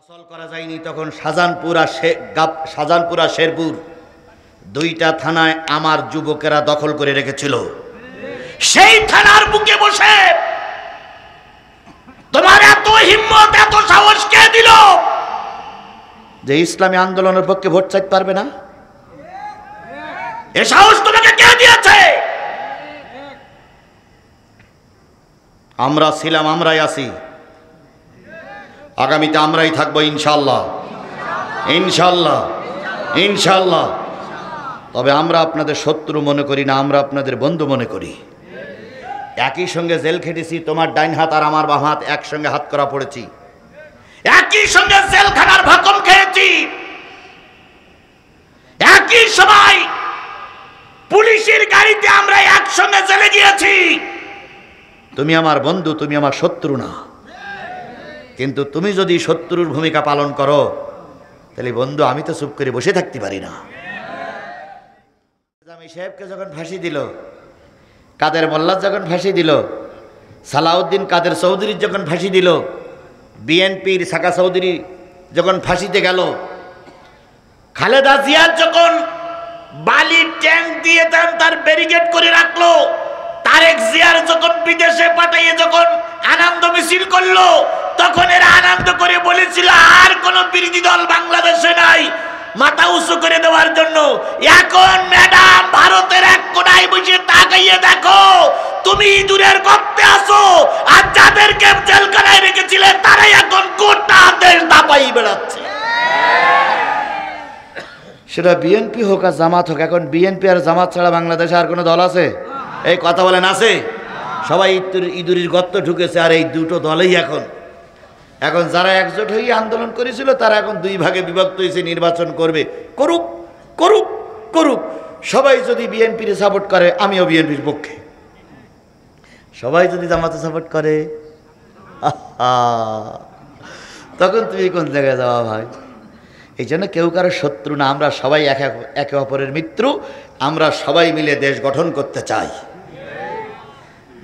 ফসল করা যায়নি তখন শাহজাহানপুর আর শেরপুর দুইটা থানায় আমার যুবকেরা দখল করে রেখেছিল। সেই থানার বুকে বসে তোমার এত হিম্মত এত সাহস কে দিল যে ইসলামী আন্দোলনের পক্ষে ভোট চাইতে পারবে না? এ সাহস তোমাকে কে দিয়েছে? আমরা ছিলাম, আমরাই আছি, আগামীতে আমরাই থাকবো ইনশাআল্লাহ, ইনশাআল্লাহ, ইনশাআল্লাহ। তবে আমরা আপনাদের শত্রু মনে করি না, আমরা আপনাদের বন্ধু মনে করি। একই সঙ্গে জেল খেটেছি, তোমার ডাইন হাত আর আমার বাম হাত একসঙ্গে হাত করা পড়েছি, একই সঙ্গে জেলখানার ভাকম খেয়েছি, একই সময় পুলিশের গাড়িতে আমরা একসঙ্গে জেলে গিয়েছি। তুমি আমার বন্ধু, তুমি আমার শত্রু না। কিন্তু তুমি যদি শত্রুর ভূমিকা পালন করো তাহলে বন্ধু আমি তো চুপ করে বসে থাকতে পারি না। জামি সাহেবকে যখন ফাঁসি দিল, কাদের মোল্লা যখন ফাঁসি দিল, সালাউদ্দিন কাদের চৌধুরীর যখন ফাঁসি দিল, বিএনপির সাকা চৌধুরী যখন ফাঁসিতে গেল, খালেদা জিয়ার যখন বালির ট্যাঙ্ক দিয়ে তার ব্যারিকেড করে রাখলো, তারেক জিয়ার যখন বিদেশে পাঠিয়ে যখন আনন্দ মিছিল করলো, তখন এরা আনন্দ করে বলেছিল আর কোন বিরোধী দল বাংলাদেশে নাই, মাথা উঁচু করে দেওয়ার জন্য। এখন ম্যাডাম ভারতের এক কোনায় বসে তাকাইয়ে দেখো, তুমি দূরের গর্তে আছো, আর যাদেরকে জেলখানায় রেখেছিলে তারাই এখন গোটা দেশ দাপাই বেড়াচ্ছে। সেটা বিএনপি হোক আর জামাত হোক। এখন বিএনপি আর জামাত ছাড়া বাংলাদেশে আর কোনো দল আছে? এই কথা বলেন আছে? সবাই ইঁদুরির গর্ত ঢুকেছে। আর এই দুটো দলেই এখন যারা একজোট হয়ে আন্দোলন করেছিল তারা এখন দুই ভাগে বিভক্ত হয়েছে, নির্বাচন করবে। করুক করুক করুক। সবাই যদি বিএনপির সাপোর্ট করে আমিও বিএনপির পক্ষে, সবাই যদি জামাতে সাপোর্ট করে তখন তুমি কোন জায়গায় যাওয়া ভাই? এই জন্য কেউ কারো শত্রু না, আমরা সবাই একে অপরের মিত্র। আমরা সবাই মিলে দেশ গঠন করতে চাই।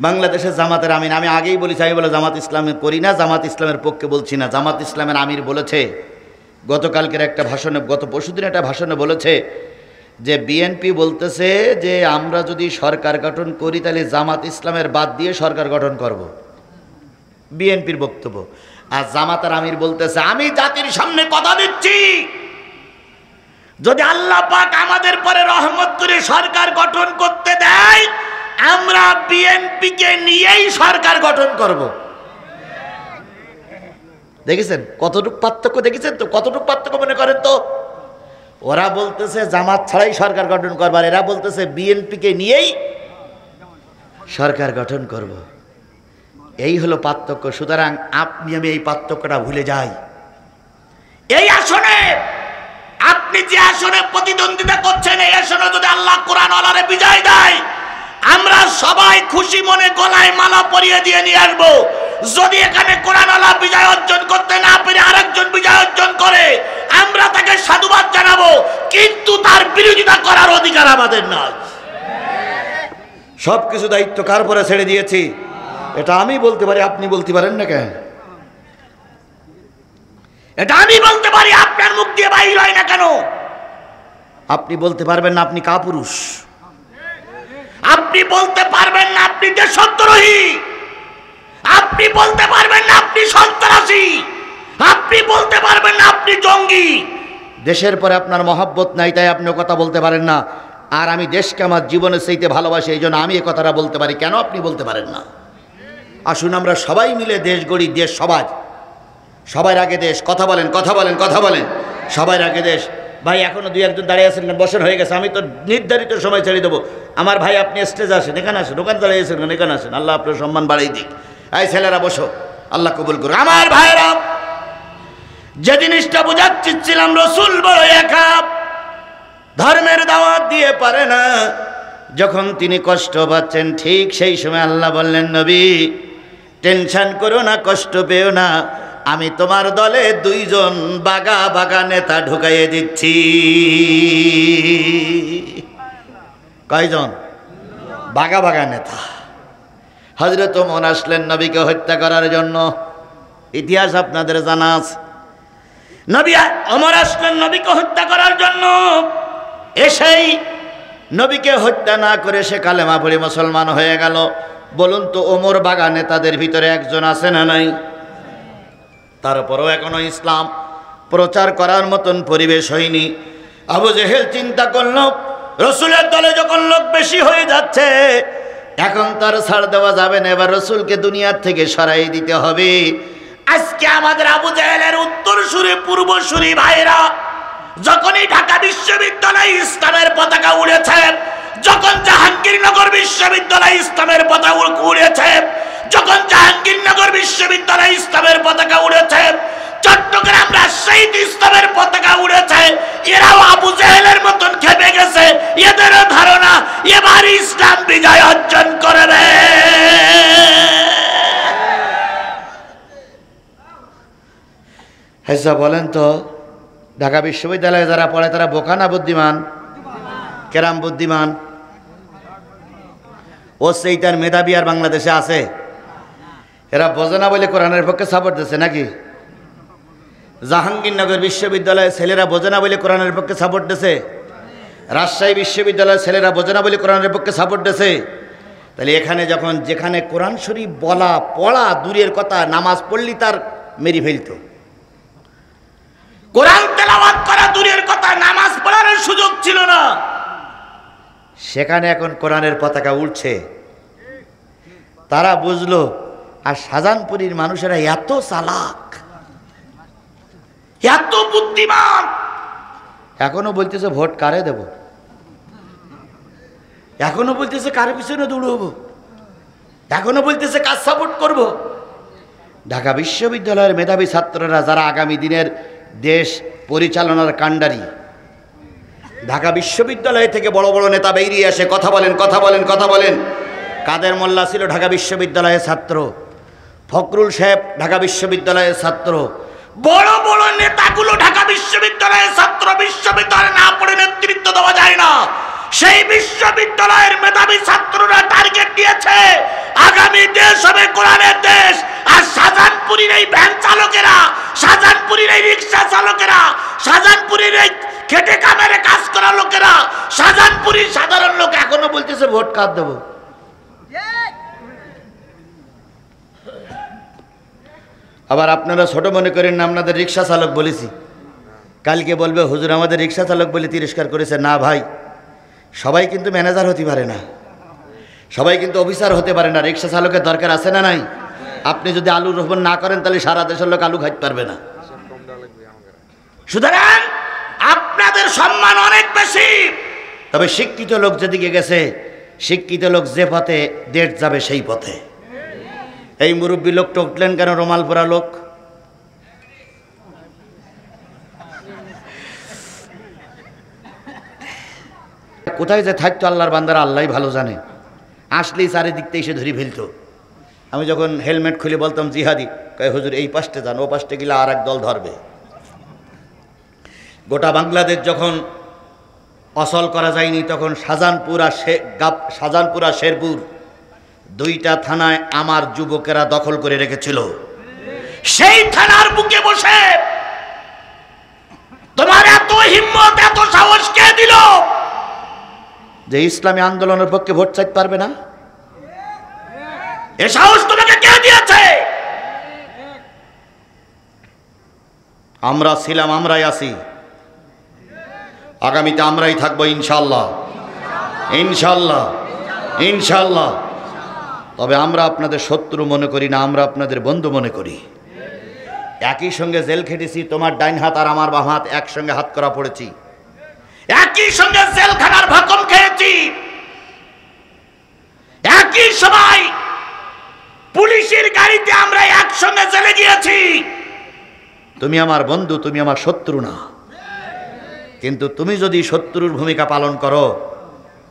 বাংলাদেশের জামাতের আমির, আমি আগেই বলেছি, আমি বলে জামাত ইসলামে করি না, জামাত ইসলামের পক্ষে বলছি না। জামাত ইসলামের আমির বলেছে গতকালকের একটা ভাষণে, গত পরশুদিন একটা ভাষণে বলেছে যে বিএনপি বলতেছে যে আমরা যদি সরকার গঠন করি তাহলে জামাত ইসলামের বাদ দিয়ে সরকার গঠন করব। বিএনপির বক্তব্য। আর জামাতের আমির বলতেছে আমি জাতির সামনে কথা দিচ্ছি, যদি আল্লাহ পাক আমাদের পরে রহমত করে সরকার গঠন করতে দেয় আমরা বিএনপিকে নিয়েই সরকার গঠন করব। দেখেছেন কতটুকু পার্থক্য? দেখেছেন তো কতটুকু পার্থক্য মনে করেন তো? ওরা বলতেছে জামাত ছাড়াই সরকার গঠন করবার, এরা বলতেছে বিএনপিকে নিয়েই সরকার গঠন করব। এই হলো পার্থক্য। সুতরাং আপনি আমি এই পার্থক্যটা ভুলে যাই। এই আসনে আপনি যে আসনে প্রতিদ্বন্দ্বিতা করছেন, এই আসনে যদি আল্লাহ কোরআন ওয়ালারে বিজয় দেয় আমরা সবাই খুশি মনে গলায় মালা পরিয়ে দিয়ে নিয়ে আসবো। যদি এখানে কোরআন ওয়ালা বিজয় অর্জন করতে না পেরে আরেকজন বিজয় অর্জন করে আমরা তাকে সাধুবাদ জানাবো, কিন্তু তার বিরোধিতা করার অধিকার আমাদের নয়। সবকিছু দায়িত্ব কার পরে ছেড়ে দিয়েছি এটা আমি বলতে পারি, আপনি বলতে পারেন না কেন? এটা আমি বলতে পারি, আপনার মুখ দিয়ে বাইর হয় না কেন? আপনি বলতে পারবেন না আপনি কাপুরুষ, আপনি বলতে পারবেন না আপনি দেশদ্রোহী, আপনি বলতে পারবেন না আপনি সন্ত্রাসী, আপনি বলতে পারবেন না আপনি জঙ্গি। দেশের পরে আপনার মহব্বত নাই তাই আপনি কথা বলতে পারেন না। আর আমি দেশকে আমার জীবনের চাইতে ভালোবাসি, এই জন্য আমি এ কথাটা বলতে পারি। কেন আপনি বলতে পারেন না? আসুন আমরা সবাই মিলে দেশ গড়ি। দেশ সবার আগে দেশ। কথা বলেন কথা বলেন কথা বলেন, সবার আগে দেশ। ভাই এখনো দুই একজন দাঁড়িয়ে আছেন, বছর হয়ে গেছে, আমি তো নির্ধারিত সময় ছেড়ে দেবো। আমার ভাই আপনি স্টেজে আসেন, এখানে আসেন, ওখানে দাঁড়িয়েছেন এখানে আসেন, আল্লাহ আপনার সম্মান বাড়াই দিক। এই ছেলেরা বসো, আল্লাহ কবুল করুন। আমার ভাইরা, যে জিনিসটা বোঝাচ্ছিলাম, রসুল বড় একা, ধর্মের দাওয়াত দিয়ে পারে না। যখন তিনি কষ্ট পাচ্ছেন ঠিক সেই সময় আল্লাহ বললেন নবী টেনশন করো না, কষ্ট পেও না, আমি তোমার দলে দুইজন বাগা বাগা নেতা ঢুকাইয়ে দিচ্ছি। কয়জন বাগা বাগা নেতা? হযরত ওমর আসলেন নবীকে হত্যা করার জন্য। ইতিহাস আপনাদের জানা আছে। নবী ওমর আসলেন নবীকে হত্যা করার জন্য। এসেই নবীকে হত্যা না করে সে কালেমা পড়ে মুসলমান হয়ে গেল। বলুন তো ওমর বাগানে তাদের ভিতরে একজন আছে না নাই? তারপরও এখনো ইসলাম প্রচার করার মতন পরিবেশ হয়নি। আবু জেহেল চিন্তা করল, রসুলের দলে যখন লোক বেশি হয়ে যাচ্ছে, এখন তার ছাড় দেওয়া যাবে না, এবার রসুলকে দুনিয়ার থেকে সরাই দিতে হবে। আজকে আমাদের আবু জেহেলের উত্তরসূরি পূর্বসূরি ভাইরা যখনই ঢাকা বিশ্ববিদ্যালয়ে ইসলামের পতাকা উড়েছে, যখন জাহাঙ্গীরনগর বিশ্ববিদ্যালয়ে ইসলামের পতাকা উড়েছে, যখন জাহাঙ্গীরনগর বিশ্ববিদ্যালয়ে ইসলামের পতাকা উড়েছে, চট্টগ্রাম রাজশাহীতে ইসলামের পতাকা উড়েছে, এরাও আবু জেহেলের মতন খেপে গেছে। এদেরও ধারণা এবার ইসলাম বিজয় অর্জন করবে। হ্যাঁ বলেন তো, ঢাকা বিশ্ববিদ্যালয়ে যারা পড়ে তারা বোকা না বুদ্ধিমান? কেরাম বুদ্ধিমান? ও সেইটার মেধাবী আর বাংলাদেশে আছে? এরা বোঝে না বলে কোরআনের পক্ষে সাপোর্ট দিচ্ছে নাকি? জাহাঙ্গীরনগর বিশ্ববিদ্যালয়ের ছেলেরা বোঝে না বলে কোরআনের পক্ষে সাপোর্ট দিচ্ছে? রাজশাহী বিশ্ববিদ্যালয়ের ছেলেরা বোঝে না বলে কোরআনের পক্ষে সাপোর্ট দিচ্ছে? তাহলে এখানে যখন যেখানে কোরআন শরীফ বলা পড়া দূরের কথা, নামাজ পড়লি তার মেরি ফেলতো। কোরআন তেলাওয়াত করা দূরের কথা, নামাজ পড়ার সুযোগ ছিল না। সেখানে এখন কোরআনের পতাকা উঠছে, তারা বুঝলো। আর শাহজাহানপুরীর মানুষেরা এত চালাক, এত বুদ্ধিমান, এখনো বলতেছে ভোট কারে দেব, এখনো বলতেছে কার পিছনে দৌড়বো, এখনো বলতেছে কাজ সাপোর্ট করব। ঢাকা বিশ্ববিদ্যালয়ের মেধাবী ছাত্ররা যারা আগামী দিনের দেশ পরিচালনার কাণ্ডারি, ঢাকা বিশ্ববিদ্যালয় থেকে বড় বড় নেতা বেরিয়ে আসে, কথা বলেন কথা বলেন কথা বলেন। কাদের মোল্লা ছিল ঢাকা বিশ্ববিদ্যালয়ের ছাত্র, ফখরুল সাহেব ঢাকা বিশ্ববিদ্যালয়ের ছাত্র, বড় বড় নেতাগুলো ঢাকা বিশ্ববিদ্যালয়ের ছাত্র। বিশ্ববিদ্যালয়ে না পড়ে নেতৃত্ব দেওয়া যায় না। সেই বিশ্ববিদ্যালয়ের মেধাবী ছাত্ররা টার্গেট দিয়েছে আগামী দেশ হবে কোরআনের দেশ। আর শাহজাহানপুরীর এই ভ্যান চালকেরা, শাহজাহানপুরীর এই রিক্সা চালকেরা, শাহজাহানপুরীর এই খেটে কামেরে কাজ করা লোকেরা, শাহজাহানপুরীর সাধারণ লোক এখনো বলতেছে ভোট কার দেবো। আবার আপনারা ছোট মনে করেন না, আপনাদের রিক্সা চালক বলেছি, কালকে বলবে হুজুর আমাদের রিক্সা চালক বলে তিরস্কার করেছে। না ভাই, সবাই কিন্তু ম্যানেজার হতে পারে না, সবাই কিন্তু অফিসার হতে পারে না। রিক্সা চালকের দরকার আছে না নাই? আপনি যদি আলু রোপণ না করেন তাহলে সারা দেশের লোক আলু খাইতে পারবে না। সুতরাং আপনাদের সম্মান অনেক বেশি। তবে শিক্ষিত লোক যেদিকে গেছে, শিক্ষিত লোক যে পথে দেশ যাবে সেই পথে। এই মুরব্বী লোকটা উঠলেন কেন? রুমাল পরা লোক। কোথায় যে থাকতো আল্লাহর বান্দারা আল্লাহই ভালো জানে। আসলেই চারিদিক থেকে এসে ধরে ফেলতো। আমি যখন হেলমেট খুলে বলতাম জিহাদি, কয় হুজুর এই পাশে যান, ও পাশে গেলে আর এক দল ধরবে। গোটা বাংলাদেশ যখন অচল করা যায়নি, তখন শাহজাহানপুর আর শেরপুর দুইটা থানায় আমার যুবকেরা দখল করে রেখেছিল। সেই থানার বুকে বসে তোমার এত হিম্মত, এত সাহস কে দিল যে ইসলামী আন্দোলনের পক্ষে ভোট চাইতে পারবে না? এ সাহস তোমাকে কে দিয়েছে? আমরা ছিলাম, আমরাই আছি, আগামীতে আমরাই থাকবো ইনশাল্লাহ, ইনশাল্লাহ, ইনশাল্লাহ। তবে আমরা আপনাদের শত্রু মনে করি না, আমরা আপনাদের বন্ধু মনে করি। একই সঙ্গে জেল খেটেছি, তোমার ডাইন হাত আর আমার বাম হাত একসঙ্গে হাত করা পড়েছি, একই সঙ্গে জেলখানার ভাকম খেয়েছি, একই সময় পুলিশের গাড়িতে আমরা একসঙ্গে জেলে গিয়েছি। তুমি আমার বন্ধু, তুমি আমার শত্রু না। কিন্তু তুমি যদি শত্রুর ভূমিকা পালন করো,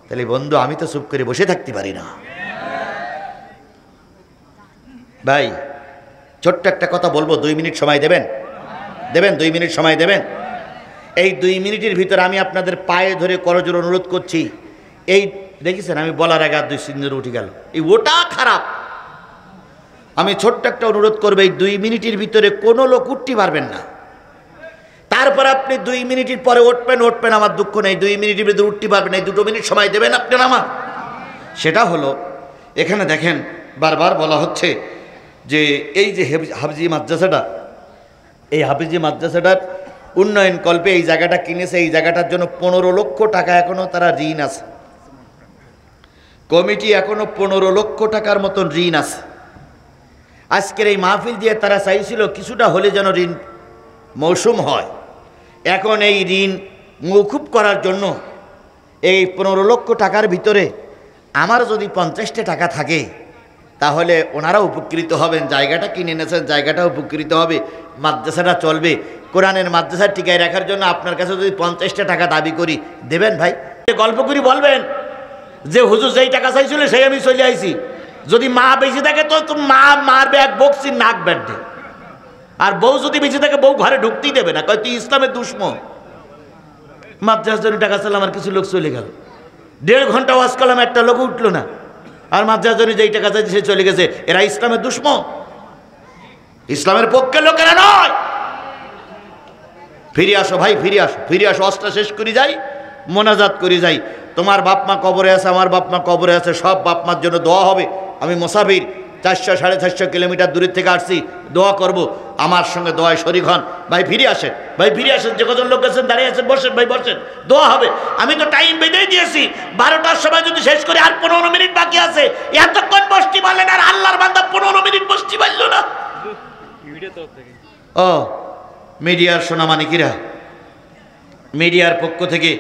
তাহলে বন্ধু আমি তো চুপ করে বসে থাকতে পারি না। ভাই ছোট্ট একটা কথা বলবো, 2 মিনিট সময় দেবেন? দেবেন? 2 মিনিট সময় দেবেন? এই 2 মিনিটের ভিতরে আমি আপনাদের পায়ে ধরে করজোড়ে অনুরোধ করছি। এই দেখেছেন আমি বলার আগে 2 সিগন্যাল উঠে গেল, এই ওটা খারাপ। আমি ছোট্ট একটা অনুরোধ করবো, এই 2 মিনিটের ভিতরে কোনো লোক উঠতে পারবেন না। তারপর আপনি 2 মিনিটের পরে উঠবেন, আমার দুঃখ নেই, 2 মিনিটের ভিতরে উঠতে পারবেন, এই 2 মিনিট সময় দেবেন আপনি আমার। সেটা হলো এখানে দেখেন বারবার বলা হচ্ছে যে এই যে হাফিজি মাদ্রাসাটা, এই হাফিজি মাদ্রাসাটার উন্নয়ন কল্পে এই জায়গাটা কিনেছে, এই জায়গাটার জন্য 15 লক্ষ টাকা এখনো তারা ঋণ আছে। কমিটি এখনো 15 লক্ষ টাকার মতন ঋণ আছে। আজকের এই মাহফিল দিয়ে তারা চাইছিল কিছুটা হলে যেন ঋণ মৌসুম হয়। এখন এই ঋণ মৌকুব করার জন্য এই 15 লক্ষ টাকার ভিতরে আমার যদি 50টা টাকা থাকে তাহলে ওনারা উপকৃত হবেন। জায়গাটা কিনে এনেছেন, জায়গাটা উপকৃত হবে, মাদ্রাসাটা চলবে। কোরআনের মাদ্রাসা টিকায় রাখার জন্য আপনার কাছে যদি 50টা টাকা দাবি করি, দেবেন ভাই? গল্প করি বলবেন যে হুজুর যেই টাকা চাইছিল সেই আমি চলে আইছি, যদি মা বেঁচে থাকে তো মা মারবে এক বকসি নাক ব্যাটে, আর বউ যদি বেঁচে থাকে বউ ঘরে ঢুকতেই দেবে না, কয় তুই ইসলামের দুশ্মন। মাদ্রাসার জন্য টাকা চাইলাম, আর কিছু লোক চলে গেল। 1.5 ঘন্টা ওয়াজ করলাম, একটা লোক উঠলো না। আর মাদ্রাসার জন্য যেই টাকা চাইছে সে চলে গেছে। এরা ইসলামের দুশ্মন, ইসলামের পক্ষে লোকেরা নয়। ফিরে আসো ভাই, ফিরে আসো, ফিরে আসো। অস্ত্র শেষ করে যাই, মোনাজাত করে যাই। তোমার বাপ মা কবরে আছে, আমার বাপ মা কবরে আছে, সব বাপ মার জন্য দোয়া হবে। আমি মুসাফির, 400-450 কিলোমিটার দূরের থেকে আসছি, দোয়া করব। আমার সঙ্গে দোয়ায় শরীক হন। ভাই ফিরে আসেন, ভাই ফিরে আসেন। যে কজন লোক আছেন দাঁড়িয়ে আছেন, বসেন ভাই, বসেন, দোয়া হবে। আমি তো টাইম বেঁধেই দিয়েছি, 12টার সময় যদি শেষ করি, আর 15 মিনিট বাকি আছে। এতক্ষণ বসতে পারলেন, আর আল্লাহর বান্দা 15 মিনিট বসতে পারল না। ও মিডিয়ার সোনামানিকিরা, মিডিয়ার পক্ষ থেকে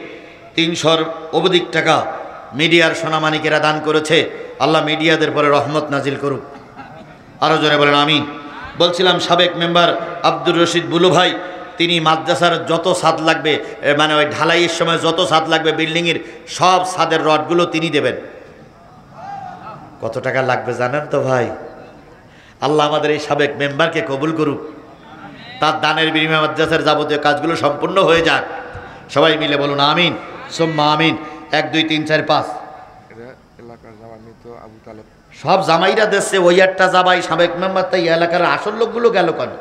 300 অধিক টাকা মিডিয়ার সোনামানিকেরা দান করেছে। আল্লাহ মিডিয়াদের পরে রহমত নাজিল করুক। আরও জোরে বলেন আমিন। বলছিলাম সাবেক মেম্বার আব্দুর রশিদ বুলু ভাই, তিনি মাদ্রাসার যত ছাদ লাগবে, মানে ওই ঢালাইয়ের সময় যত ছাদ লাগবে বিল্ডিংয়ের, সব ছাদের রডগুলো তিনি দেবেন। কত টাকা লাগবে জানেন তো ভাই? আল্লাহ আমাদের এই সাবেক মেম্বারকে কবুল করুক, তার দানের বিনিময়ে মাদ্রাসার যাবতীয় কাজগুলো সম্পূর্ণ হয়ে যাক। সবাই মিলে বলুন আমিন, সুম্মা আমিন। 1 2 3 4 5 সব জামাইরা দেশে ওই একটা জামাই সাবেক মেম্বার। তাই এলাকার আসল লোকগুলো গেল কেন?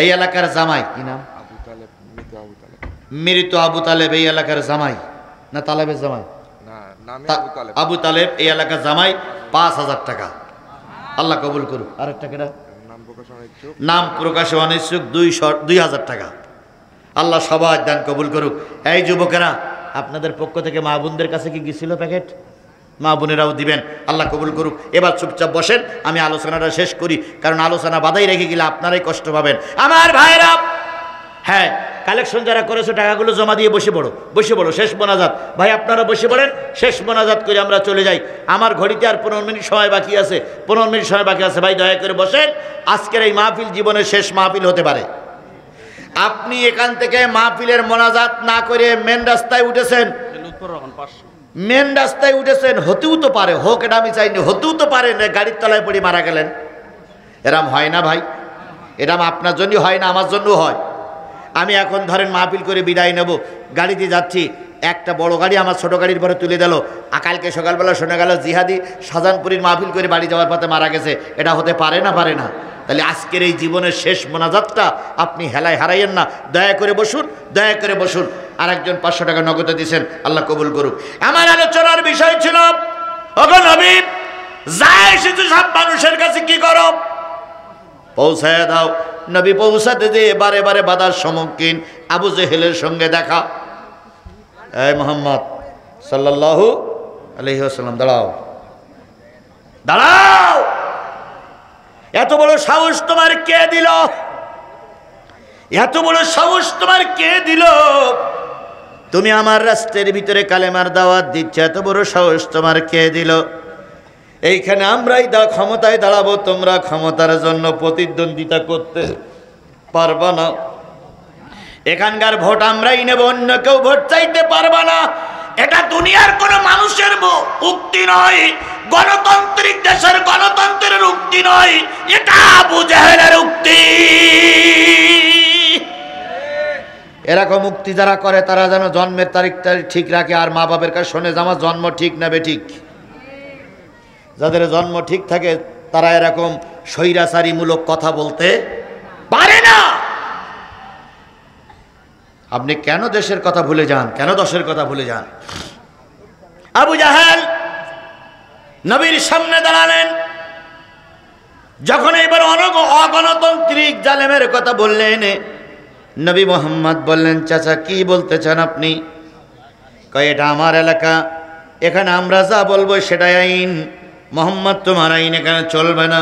এই এলাকার জামাই কি নাম? মৃত আবু তালেব এই এলাকার জামাই, না তালেবের জামাই? আবু তালেব এই এলাকার জামাই, 5000 টাকা। আল্লাহ কবুল করুক। আরেকটা কেনা নাম প্রকাশে অনিচ্ছুক 2000 টাকা। আল্লাহ সবার দান কবুল করুক। এই যুবকেরা, আপনাদের পক্ষ থেকে মা বোনদের কাছে কি গেছিল প্যাকেট? মা বোনেরাও দিবেন। আল্লাহ কবুল করুক। এবার চুপচাপ বসেন, আমি আলোচনাটা শেষ করি, কারণ আলোচনা বাধাই রেখে গেলে আপনারাই কষ্ট পাবেন আমার ভাইরা। হ্যাঁ, কালেকশন যারা করেছে টাকাগুলো জমা দিয়ে বসে পড়ো, বসে পড়ো। শেষ মোনাজাত ভাই, আপনারা বসে পড়েন, শেষ মোনাজাত করে আমরা চলে যাই। আমার ঘড়িতে আর 15 মিনিট সময় বাকি আছে, 15 মিনিট সময় বাকি আছে। ভাই দয়া করে বসেন। আজকের এই মাহফিল জীবনের শেষ মাহফিল হতে পারে। আপনি এখান থেকে মাহফিলের মোনাজাত না করে মেন রাস্তায় উঠেছেন, মেন রাস্তায় উঠেছেন, হতেও তো পারে, হোক এটা আমি চাইনি, হতেও তো পারে গাড়ির তলায় পড়ে মারা গেলেন। এরম হয় না ভাই, এরম আপনার জন্যই হয় না, আমার জন্যও হয়। আমি এখন ধরেন মাহফিল করে বিদায় নেব, গাড়িতে যাচ্ছি, একটা বড় গাড়ি আমার ছোট গাড়ির পরে তুলে দিল। কালকে সকালবেলা শোনা গেল জিহাদি শাহজাহানপুরীর মাহফিল করে বাড়ি যাওয়ার পথে মারা গেছে। এটা হতে পারে না, পারে না। তাহলে আজকের এই জীবনের শেষ মোনাজাতটা আপনি হেলায় হারাইয়েন না। দয়া করে বসুন, দয়া করে বসুন। আর একজন 500 টাকা নগদে দিয়েছেন, আল্লাহ কবুল করুক। আমার আলোচনার বিষয় ছিল, ওগো নবী, যায় এসেছে সব মানুষের কাছে কি করো? পৌঁছায় দাও। নবী পৌঁছাতে দিয়ে বারে বারে বাধার সম্মুখীন। আবু জেহেলের সঙ্গে দেখা। এই মুহাম্মদ সাল্লাল্লাহু আলাইহি ওয়াসাল্লাম, দাঁড়াও, দাঁড়াও। এত বড় সাহস তোমার কে দিল? এত বড় সাহস তোমার কে দিল? তুমি আমার রাষ্ট্রের ভিতরে কালেমার দাওয়াত দিচ্ছ, এত বড় সাহস তোমার কে দিল? এইখানে আমরাই ক্ষমতায় দাঁড়াবো, তোমরা ক্ষমতার জন্য প্রতিদ্বন্দ্বিতা করতে পারবা না। এখানকার ভোট আমরাই নেব, অন্য কেউ ভোট চাইতে পারবা না। এটা দুনিয়ার কোন মানুষের উক্তি নয়, গণতান্ত্রিক দেশের গণতন্ত্রের উক্তি নয়, এটা আবু জেহেলের উক্তি। এরকম মুক্তি যারা করে তারা যেন জন্মের তারিখটা ঠিক রাখে, আর মা বাবার কাছে শোনে যে আমার জন্ম ঠিক না বেঠিক। যাদের জন্ম ঠিক থাকে তারা এরকম স্বৈরাচারীমূলক কথা বলতে পারে না। আপনি কেন দেশের কথা ভুলে যান, কেন দশের কথা ভুলে যান? আবু জাহেল নবীর সামনে দাঁড়ালেন, যখন এবার অগণতান্ত্রিক জালেমের কথা বললেন, নবী মোহাম্মদ বললেন, চাচা কি বলতে চান আপনি? কয় এটা আমার এলাকা, এখানে আমরা যা বলবো সেটাই আইন। মোহাম্মদ তোমার আইন এখানে চলবে না,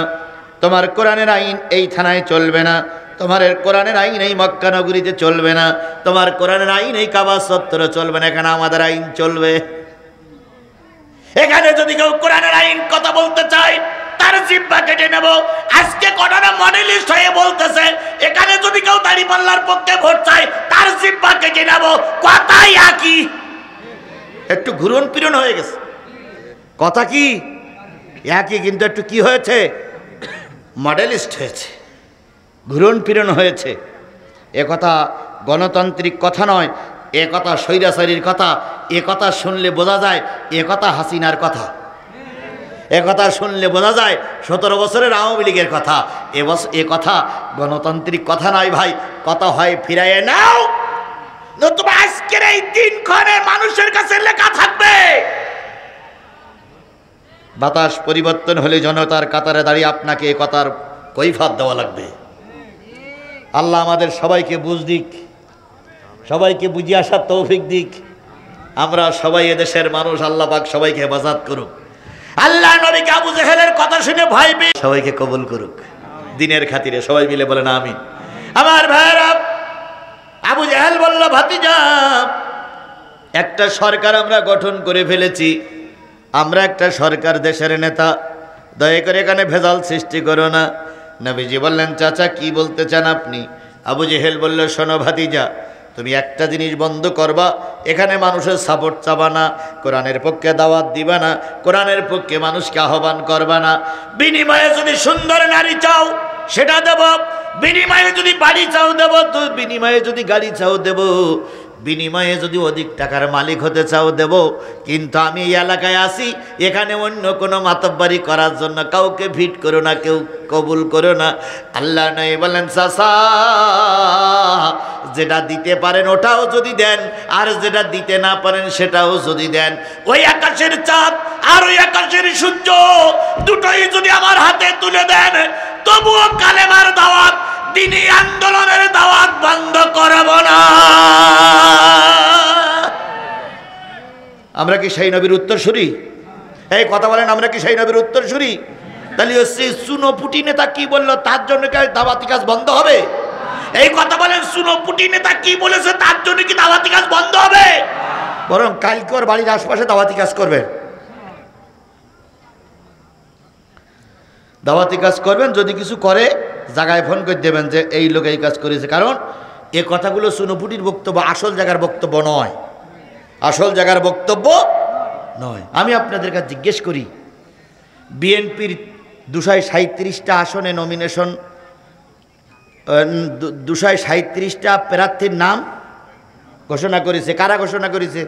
তোমার কোরআনের আইন এই থানায় চলবে না, তোমার কোরআনের আইন এই মক্কা নগরীতে চলবে না, তোমার কোরআনের আইন এই কাবা চত্বরে চলবে না, এখানে আমাদের আইন চলবে। এখানে যদি কেউ কোরআনের আইন কথা বলতে চায় তার জিহ্বা কেটে নেব। আজকে ঘটনা মডেলিস্ট হয়ে বলতেছে এখানে যদি কেউ দাঁড়িপাল্লার পক্ষে ভোট চায় তার জিহ্বা কেটে নেব। কথাই একই, একটু ঘুরন ফিরন হয়ে গেছে। কথা কি একই, কিন্তু একটু কি হয়েছে, মডেলিস্ট হয়েছে, ঘুরন ফিরন হয়েছে। এ কথা গণতান্ত্রিক কথা নয়, এ কথা স্বৈরাচারীর কথা। এ কথা শুনলে বোঝা যায় এ কথা হাসিনার কথা, এ কথা শুনলে বোঝা যায় 17 বছরের আওয়ামী লীগের কথা। এ কথা গণতান্ত্রিক কথা নয় ভাই, কথা হয় ফিরাইয়ে নাও, নতুবা আজকের এই দিনক্ষণে মানুষের কাছে লেখা থাকবে। বাতাস পরিবর্তন হলে জনতার কাতারে দাঁড়িয়ে আপনাকে এ কথার কৈফিয়ত দেওয়া লাগবে। আল্লাহ আমাদের সবাইকে বুঝ দিক, সবাইকে বুঝে আসার তৌফিক দিক। আমরা সবাই এদেশের মানুষ, আল্লাহ পাক সবাইকে হেফাজত করুক। আল্লাহ নবীকে আবু জেহেলের কথা শুনে ভয় পেয়ে সবাইকে কবুল করুক দিনের খাতিরে। সবাই মিলে বলেন আমিন। আমার ভাইরা, আবু জেহেল বলল, ভাতিজা একটা সরকার আমরা গঠন করে ফেলেছি, আমরা একটা সরকার, দেশের নেতা, দয়া করে এখানে ভেজাল সৃষ্টি করো না। নবীজি বললেন, চাচা কি বলতে চান আপনি? আবু জেহেল বলল, শোনো ভাতিজা, তুমি একটা জিনিস বন্ধ করবা, এখানে মানুষের সাপোর্ট চাবা না, কোরআনের পক্ষে দাওয়াত দিবা না, কোরআনের পক্ষে মানুষকে আহ্বান করবা না। বিনিময়ে যদি সুন্দর নারী চাও সেটা দেব, বিনিময়ে যদি বাড়ি চাও দেব, তো বিনিময়ে যদি গাড়ি চাও দেব, বিনিময়ে যদি অধিক টাকার মালিক হতে চাও দেব। কিন্তু আমি এই এলাকায় আসি, এখানে অন্য কোনো মাতব্বারি করার জন্য কাউকে ভিট করো না, কেউ কবুল করো না। আল্লাহ নয় বলেন, চাচা যেটা দিতে পারেন ওটাও যদি দেন, আর যেটা দিতে না পারেন সেটাও যদি দেন, ওই আকাশের চাঁদ আর ওই আকাশের সূর্য দুটোই যদি আমার হাতে তুলে দেন, তবুও কালেমার দাওয়াত, দ্বীনি আন্দোলনের দাওয়াত বন্ধ করব না। আমরা কি সেই নবীর উত্তরসূরি? এই কথা বলেন, আমরা কি সেই নবীর উত্তরসূরি? তাহলে সুনোপুটি নেতা কি বললো তার জন্য কি দাওয়াতি কাজ বন্ধ হবে? এই কথা বলেন, সুনোপুটি নেতা কি বলেছে তার জন্য কি দাওয়াতি কাজ বন্ধ হবে? বরং কালকে ওর বাড়ির আশপাশে দাওয়াতি কাজ করবেন, দাওয়াতি কাজ করবেন। যদি কিছু করে জায়গায় ফোন করে দেবেন যে এই লোক এই কাজ করেছে। কারণ এ কথাগুলো সুনোপুটির বক্তব্য, আসল জায়গার বক্তব্য নয়, আসল জায়গার বক্তব্য নয়। আমি আপনাদের কাছে জিজ্ঞেস করি, বিএনপির 237টা আসনে নমিনেশন, 237টা প্রার্থীর নাম ঘোষণা করেছে। কারা ঘোষণা করেছে?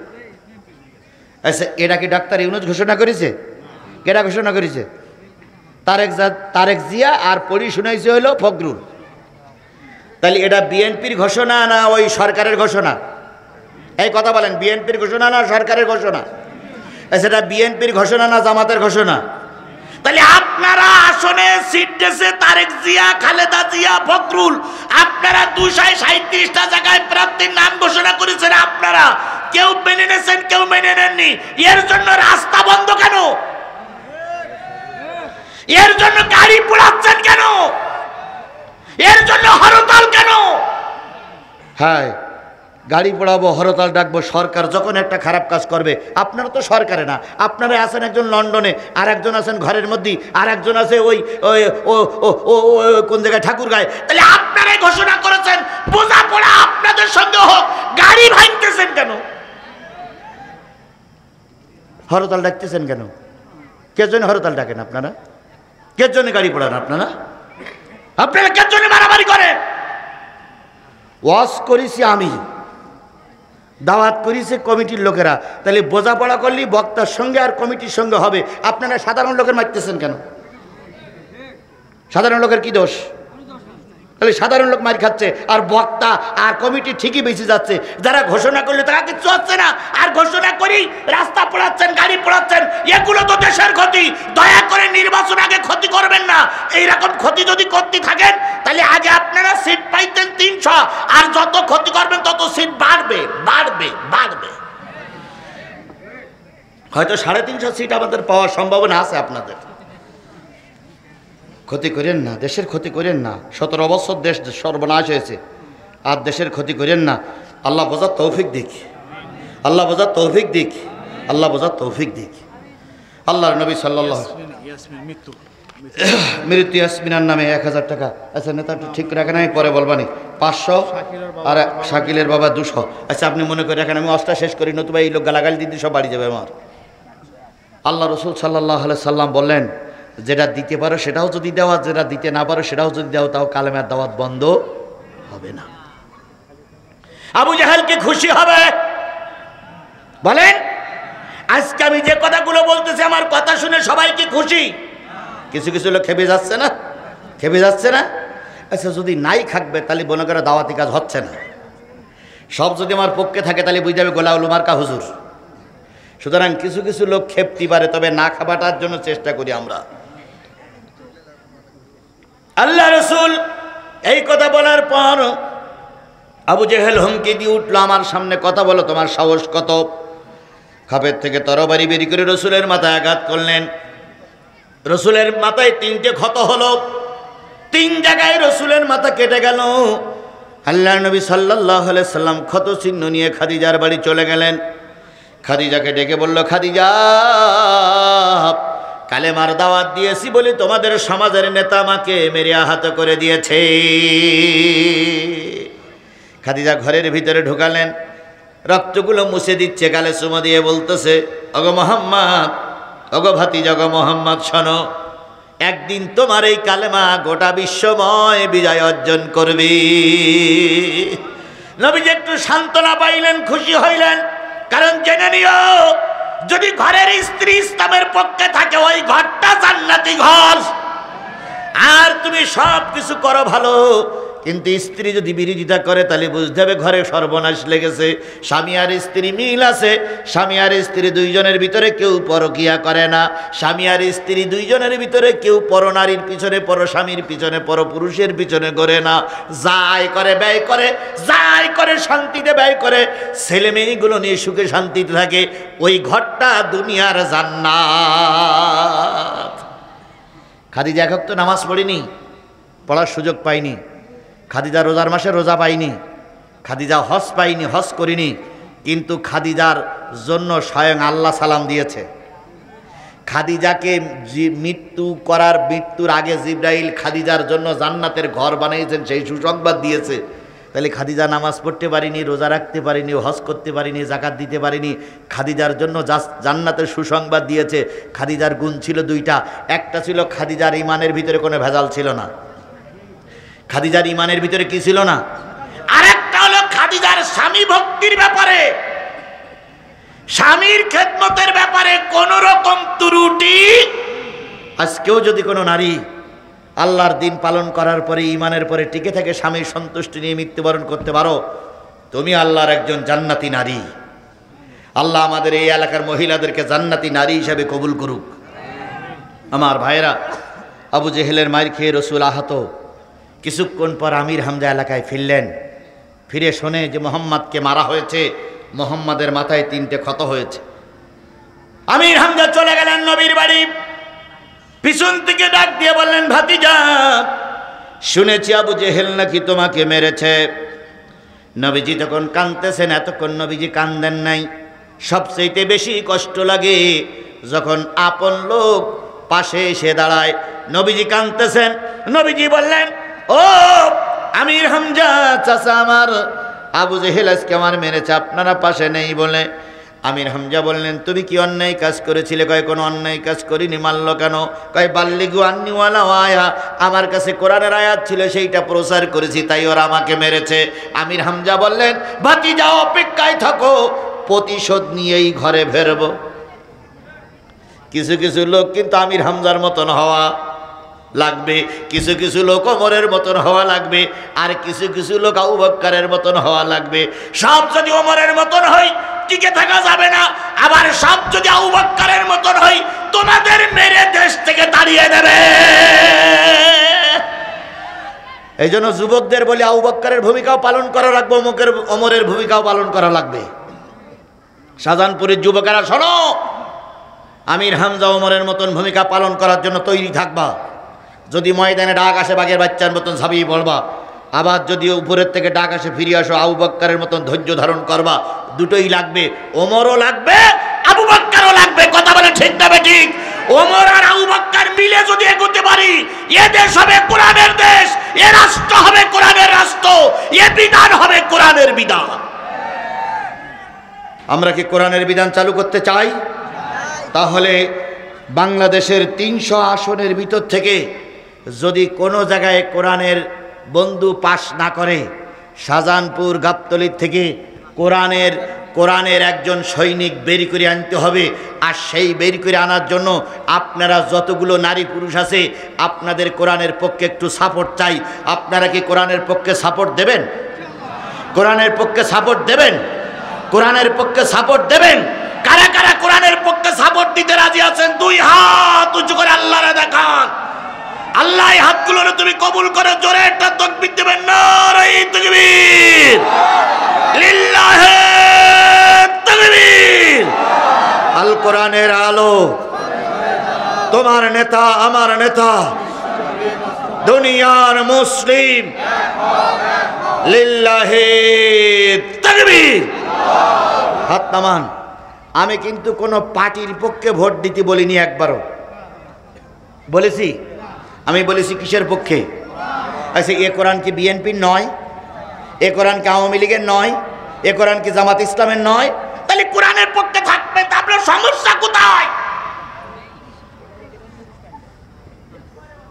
আচ্ছা, এটা কি ডাক্তার ইউনূস ঘোষণা করেছে? কেডা ঘোষণা করেছে? তারেক জিয়া, আর পড়ি শুনাইছে হলো ফখরুল। তাহলে এটা বিএনপির ঘোষণা না ওই সরকারের ঘোষণা? এই কথা বলেন, বিএনপির ঘোষণা না সরকারের ঘোষণা? সেটা বিএনপির ঘোষণা না জামাতের ঘোষণা? তাহলে আপনারা আসনে সিট দিয়েছে তারেক জিয়া, খালেদা জিয়া, ফখরুল, আপনারা 237টা জায়গায় প্রার্থীর নাম ঘোষণা করেছেন। আপনারা কেউ মেনে নিয়েছেন, কেউ মেনে নেননি। এর জন্য রাস্তা বন্ধ কেন? এর জন্য গাড়ি পোড়াচ্ছেন কেন? এর জন্য হরতাল কেন? হ্যাঁ, গাড়ি পোড়াবো, হরতাল ডাকবো সরকার যখন একটা খারাপ কাজ করবে। আপনারা তো সরকারে না, আপনারা আছেন একজন লন্ডনে, আর একজন আছেন ঘরের মধ্যে, আর একজন আছে ওই কোন জায়গায় ঠাকুরগাঁয়। তাহলে আপনারাই ঘোষণা করেছেন, বোঝাপড়া আপনাদের সঙ্গে হোক, গাড়ি ভাঙতেছেন কেন? হরতাল ডাকতেছেন কেন? কে জন্য হরতাল ডাকেন আপনারা? কে জন্য গাড়ি পোড়ান আপনারা? আপনারা কে জন্য মারামারি করেন? ওয়াজ করেছি আমি, দাওয়াত করেছে কমিটির লোকেরা। তাহলে বোঝাপড়া করলে বক্তার সঙ্গে আর কমিটির সঙ্গে হবে। আপনারা সাধারণ লোকের মারতেছেন কেন? সাধারণ লোকের কি দোষ? তাহলে সাধারণ লোক মার খাচ্ছে, আর বক্তা আর কমিটি ঠিকই বেঁচে যাচ্ছে। যারা ঘোষণা করলে তারা কিচ্ছু হচ্ছে না, আর ঘোষণা করেই রাস্তা পোড়াচ্ছেন, গাড়ি পোড়াচ্ছেন। এগুলো তো দেশের ক্ষতি। দয়া করে নির্বাচন আগে ক্ষতি করবেন না। এইরকম ক্ষতি যদি করতে থাকেন তাহলে আগে আপনারা সিট পাইতেন 300, আর যত ক্ষতি করবেন তত সিট বাড়বে বাড়বে বাড়বে। হয়তো 350 সিট আমাদের পাওয়ার সম্ভাবনা আছে। আপনাদের ক্ষতি করেন না, দেশের ক্ষতি করেন না। 17 বছর দেশ সর্বনাশ হয়েছে, আর দেশের ক্ষতি করেন না। আল্লাহ বোঝার তৌফিক দিক, আল্লাহ বোঝার তৌফিক দিক, আল্লাহ বোঝার তৌফিক দিক। আল্লাহর নবী সাল্লাল্লাহু মৃত্যু ইয়াসমিনার নামে 1000 টাকা। আচ্ছা নেতা একটু ঠিক রাখেন, আমি পরে বলবানি। 500 আর শাকিলের বাবা 200। আচ্ছা আপনি মনে করে রাখেন, আমি অস্টা শেষ করি, নতুবা এই লোক গালাগালি দিতে সব বাড়ি যাবে আমার। আল্লাহ রসুল সাল্লাল্লাহু আলাইহি সাল্লাম বললেন, যেটা দিতে পারো সেটাও যদি দেওয়া, যেটা দিতে না পারো সেটাও যদি দাও, তাও কালেমার দাওয়াত বন্ধ হবে না। আবু জাহেল কি খুশি হবে? বলেন, আজকে আমি যে কথাগুলো বলতেছি আমার কথা শুনে সবাই কি খুশি? কিছু কিছু লোক খেপে যাচ্ছে না, খেপে যাচ্ছে না। আচ্ছা যদি নাই খাকবে তাহলে মনে করে দাওয়াতি কাজ হচ্ছে না। সব যদি আমার পক্ষে থাকে তাহলে বুঝে যাবে গোলাউল মার্কা হুজুর। সুতরাং কিছু কিছু লোক খেপতে পারে, তবে না খাবাটার জন্য চেষ্টা করি আমরা। আল্লাহ রসুল এই কথা বলার পর আবু জেহেল হুমকি দিয়ে উঠল, আমার সামনে কথা বলো, তোমার সাহস কত? খাপের থেকে তরবারি বেরি করে রসুলের মাথায় আঘাত করলেন। রসুলের মাথায় 3টে ক্ষত হলো, 3 জায়গায় রসুলের মাথা কেটে গেল। আল্লাহ নবী সাল্লাল্লাহু আলাইহি সাল্লাম ক্ষত চিহ্ন নিয়ে খাদিজার বাড়ি চলে গেলেন। খাদিজাকে ডেকে বলল, খাদিজা, কালেমার দাওয়াত দিয়েছি বলে তোমাদের সমাজের নেতা আমাকে মেরে আহত করে দিয়েছে। খাদিজা ঘরের ভিতরে ঢুকালেন, রক্তগুলো মুছে দিচ্ছে, গালে চুমো দিয়ে বলতেছে, ওগো মোহাম্মদ, ওগো ভাতিজা, ওগো মোহাম্মদ, শোনো, একদিন তোমার এই কালেমা গোটা বিশ্বময় বিজয় অর্জন করবে। নবীজি একটু সান্ত্বনা পাইলেন, খুশি হইলেন। কারণ জেনে নিও, যদি ঘরের স্ত্রী ইসলামের পক্ষে থাকে ওই ঘরটা জান্নাতি ঘর। আর তুমি সব কিছু করো ভালো, কিন্তু স্ত্রী যদি বিরোধিতা করে তাহলে বুঝতে হবে ঘরে সর্বনাশ লেগেছে। স্বামী আর স্ত্রী মিল আছে, স্বামী আর স্ত্রী দুইজনের ভিতরে কেউ পরকিয়া করে না। স্বামী আর স্ত্রী দুইজনের ভিতরে কেউ পরনারীর পিছনে, পর স্বামীর পিছনে, পর পুরুষের পিছনে করে না। যাই করে ব্যয় করে, যাই করে শান্তিতে ব্যয় করে, ছেলে মেয়েগুলো নিয়ে সুখে শান্তিতে থাকে, ওই ঘরটা দুনিয়ার জান্নাত। খাদিজা এক ওয়াক্ত নামাজ পড়িনি, পড়ার সুযোগ পাইনি। খাদিজা রোজার মাসে রোজা পাইনি। খাদিজা হজ পাইনি, হজ করিনি। কিন্তু খাদিজার জন্য স্বয়ং আল্লাহ সালাম দিয়েছে। খাদিজাকে মৃত্যুর আগে জিব্রাইল খাদিজার জন্য জান্নাতের ঘর বানিয়েছেন, সেই সুসংবাদ দিয়েছে। তাহলে খাদিজা নামাজ পড়তে পারিনি, রোজা রাখতে পারিনি, হজ করতে পারিনি, যাকাত দিতে পারিনি, খাদিজার জন্য জান্নাতের সুসংবাদ দিয়েছে। খাদিজার গুণ ছিল 2টা। একটা ছিল খাদিজার ইমানের ভিতরে কোনো ভেজাল ছিল না। খাদিজার ইমানের ভিতরে কি ছিল না? আরেকটা হলো খাদিজার স্বামী ভক্তির ব্যাপারে, স্বামীর খেদমতের ব্যাপারে কোন রকম ত্রুটি। আজকেও যদি কোনো নারী আল্লাহর দিন পালন করার পরে, ইমানের পরে টিকে থাকে, স্বামীর সন্তুষ্টি নিয়ে মৃত্যুবরণ করতে পারো, তুমি আল্লাহর একজন জান্নাতি নারী। আল্লাহ আমাদের এই এলাকার মহিলাদেরকে জান্নাতি নারী হিসাবে কবুল করুক। আমার ভাইয়েরা, আবু জেহেলের মার খেয়ে রসুল আহত। কিছুক্ষণ পর আমির হামজা এলাকায় ফিরলেন। ফিরে শোনে যে মোহাম্মদকে মারা হয়েছে, মোহাম্মদের মাথায় 3টে ক্ষত হয়েছে। আমির হামজা চলে গেলেন নবীর বাড়ি। পিছন থেকে ডাক দিয়ে বললেন, ভাতিজা, শুনেছি আবু জেহেল নাকি তোমাকে মেরেছে। নবীজি তখন কাঁদতেছেন। এতক্ষণ নবীজি কান্দেন নাই। সবচেয়ে বেশি কষ্ট লাগে যখন আপন লোক পাশে এসে দাঁড়ায়। নবীজি কাঁদতেছেন। নবীজি বললেন, ও আমির হামজা চাচা আমার, আবু জেহেল আজকে আমার মেরেছে, আপনারা পাশে নেই বলে। আমির হামজা বললেন, তুমি কি অন্যায় কাজ করেছিলে? কয় কোনো অন্যায় কাজ করিনি। মারল কেন? কয় বাল্লিগু আন্নিওয়ালা আয়া, আমার কাছে কোরআনের আয়াত ছিল, সেইটা প্রচার করেছি, তাই ওরা আমাকে মেরেছে। আমির হামজা বললেন, ভাতিজা অপেক্ষায় থাকো, প্রতিশোধ নিয়েই ঘরে ফেরব। কিছু কিছু লোক কিন্তু আমির হামজার মতন হওয়া, লাগবে, কিছু কিছু লোক ওমরের মতন হওয়া লাগবে, আর কিছু কিছু লোক আবু বকরের মতন হওয়া লাগবে। সব যদি ওমরের মতন হয় টিকে থাকা যাবে না, আবার সব যদি আবু বকরের মতন হয় তোমাদের মেরে দেশ থেকে তাড়িয়ে দেবে। এই জন্য যুবকদের বলি আবু বকরের ভূমিকাও পালন করা লাগবে, ওমরের ভূমিকাও পালন করা লাগবে। শাহজাহানপুরের যুবকেরা শোনো, আমির হামজা ওমরের মতন ভূমিকা পালন করার জন্য তৈরি থাকবা। যদি ময়দানে ডাক আসে বাঘের বাচ্চার মতন ঝাঁপিয়ে পড়বা, আবার যদি উপরের থেকে ডাক আসে ফিরে আসো আবু বকরের মতন ধৈর্য ধারণ করবা। দুটোই লাগবে, ওমরও লাগবে আবু বকরও লাগবে। কথা বলে ঠিক না ঠিক? ওমর আর আবু বকর মিলে যদি এগোতে পারি, এ দেশ হবে কোরআনের দেশ, এ রাষ্ট্র হবে কোরআনের রাষ্ট্র, এ বিধান হবে কোরআনের বিধান। আমরা কি কোরআনের বিধান চালু করতে চাই? তাহলে বাংলাদেশের 300 আসনের ভিতর থেকে যদি কোনো জায়গায় কোরআনের বন্ধু পাশ না করে, শাহজাহানপুর গাবতলী থেকে কোরআনের একজন সৈনিক বের করে আনতে হবে। আর সেই বের করে আনার জন্য আপনারা যতগুলো নারী পুরুষ আছে, আপনাদের কোরআনের পক্ষে একটু সাপোর্ট চাই। আপনারা কি কোরআনের পক্ষে সাপোর্ট দেবেন? কোরআনের পক্ষে সাপোর্ট দেবেন? কোরআনের পক্ষে সাপোর্ট দেবেন? কারা কারা কোরআনের পক্ষে সাপোর্ট দিতে রাজি আছেন? 2 হাত উঁচু করে আল্লাহরে দেখান। আল্লাহ এই হাতগুলো তুমি কবুল করে জোরে একটা তাকবীর দেবেন। নারায়ে তাকবীর, লিল্লাহি তাকবীর। আল কোরআনের আলো, তোমার নেতা আমার নেতা, দুনিয়ার মুসলিম, লিল্লাহি তাকবীর। হাত নামান। আমি কিন্তু কোনো পার্টির পক্ষে ভোট দিতে বলিনি একবারও। বলেছি? আমি বলেছি কিসের পক্ষে? আচ্ছা, এ কোরআন কি বিএনপির নয়? এ কোরআন কি আওয়ামী লীগের নয়? এ কোরআন কি জামাত ইসলামের নয়? তাহলে কোরআনের পক্ষে থাকবে, তা আপনার সমস্যা কোথায়?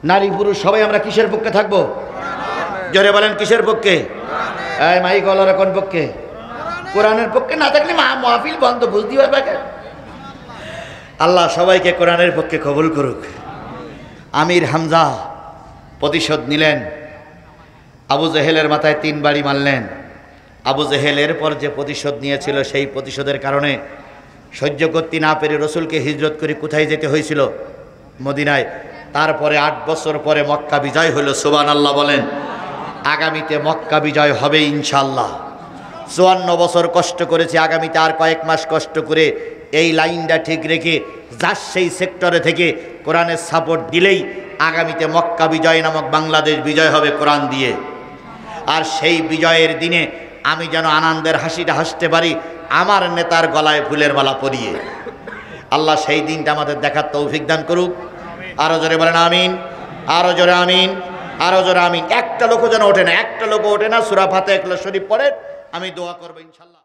নারী পুরুষ সবাই আমরা কিসের পক্ষে থাকবো? জোরে বলেন, কিসের পক্ষে? এই মাইক ওয়ালারা কোন পক্ষে? কোরআনের পক্ষে না থাকলে মাহফিল বন্ধ, বুঝতে পারবে। আল্লাহ সবাইকে কোরআনের পক্ষে কবুল করুক। আমির হামজা প্রতিশোধ নিলেন, আবু জেহেলের মাথায় 3 বাড়ি মারলেন। আবু জেহেলের পর যে প্রতিশোধ নিয়েছিল, সেই প্রতিশোধের কারণে সহ্য করতে না পেরে রসুলকে হিজরত করে কোথায় যেতে হয়েছিল? মদিনায়। তারপরে 8 বছর পরে মক্কা বিজয় হলো। সুবহানাল্লাহ বলেন। আগামীতে মক্কা বিজয় হবে ইনশাআল্লাহ। 54 বছর কষ্ট করেছে, আগামীতে আর কয়েক মাস কষ্ট করে এই লাইনটা ঠিক রেখে যার সেই সেক্টরে থেকে কোরআনের সাপোর্ট দিলেই আগামীতে মক্কা বিজয় নামক বাংলাদেশ বিজয় হবে কোরআন দিয়ে। আর সেই বিজয়ের দিনে আমি যেন আনন্দের হাসিটা হাসতে পারি আমার নেতার গলায় ফুলের মালা পরিয়ে। আল্লাহ সেই দিনটা আমাদের দেখার তৌফিক দান করুক। আরো জোরে বলেন আমিন, আরো জোরে আমিন, আরো জোরে আমিন। একটা লোকও যেন ওঠে না, একটা লোকও ওঠে না। সূরা ফাতিহা ইখলাস শরীফ পড়েন, আমি দোয়া করব ইনশাআল্লাহ।